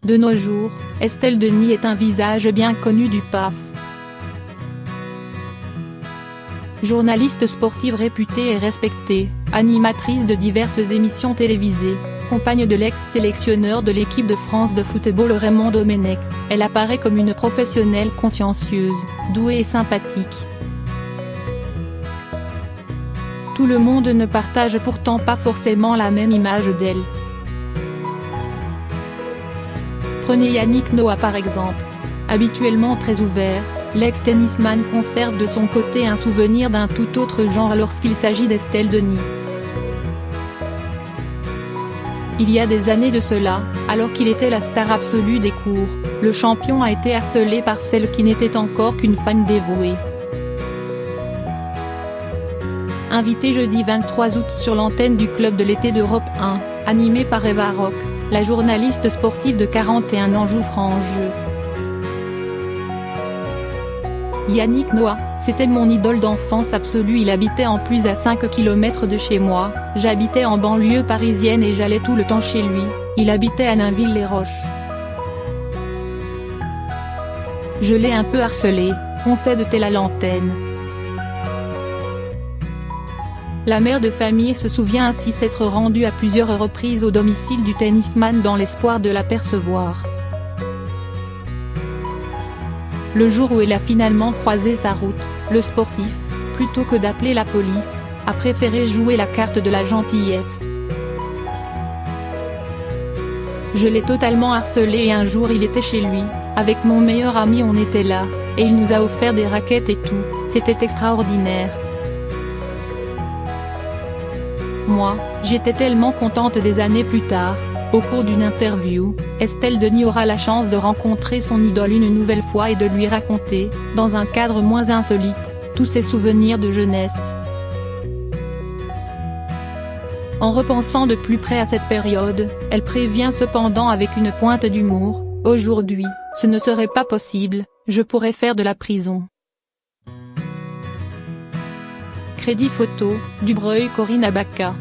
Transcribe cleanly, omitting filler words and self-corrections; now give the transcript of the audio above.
De nos jours, Estelle Denis est un visage bien connu du PAF. Journaliste sportive réputée et respectée, animatrice de diverses émissions télévisées, compagne de l'ex-sélectionneur de l'équipe de France de football Raymond Domenech, elle apparaît comme une professionnelle consciencieuse, douée et sympathique. Tout le monde ne partage pourtant pas forcément la même image d'elle. Prenez Yannick Noah par exemple. Habituellement très ouvert, l'ex-tennisman conserve de son côté un souvenir d'un tout autre genre lorsqu'il s'agit d'Estelle Denis. Il y a des années de cela, alors qu'il était la star absolue des cours, le champion a été harcelé par celle qui n'était encore qu'une fan dévouée. Invité jeudi 23 août sur l'antenne du Club de l'été d'Europe 1, animé par Eva Rock, la journaliste sportive de 41 ans joue franc jeu. Yannick Noah, c'était mon idole d'enfance absolue. Il habitait en plus à 5 km de chez moi, j'habitais en banlieue parisienne et j'allais tout le temps chez lui, il habitait à Nainville-les-Roches. Je l'ai un peu harcelé, concède-t-elle à l'antenne. La mère de famille se souvient ainsi s'être rendue à plusieurs reprises au domicile du tennisman dans l'espoir de l'apercevoir. Le jour où elle a finalement croisé sa route, le sportif, plutôt que d'appeler la police, a préféré jouer la carte de la gentillesse. Je l'ai totalement harcelé et un jour il était chez lui, avec mon meilleur ami on était là, et il nous a offert des raquettes et tout, c'était extraordinaire. Moi, j'étais tellement contente. Des années plus tard, au cours d'une interview, Estelle Denis aura la chance de rencontrer son idole une nouvelle fois et de lui raconter, dans un cadre moins insolite, tous ses souvenirs de jeunesse. En repensant de plus près à cette période, elle prévient cependant avec une pointe d'humour, « Aujourd'hui, ce ne serait pas possible, je pourrais faire de la prison. » Crédit photo, Dubreuil Corinne Abaca.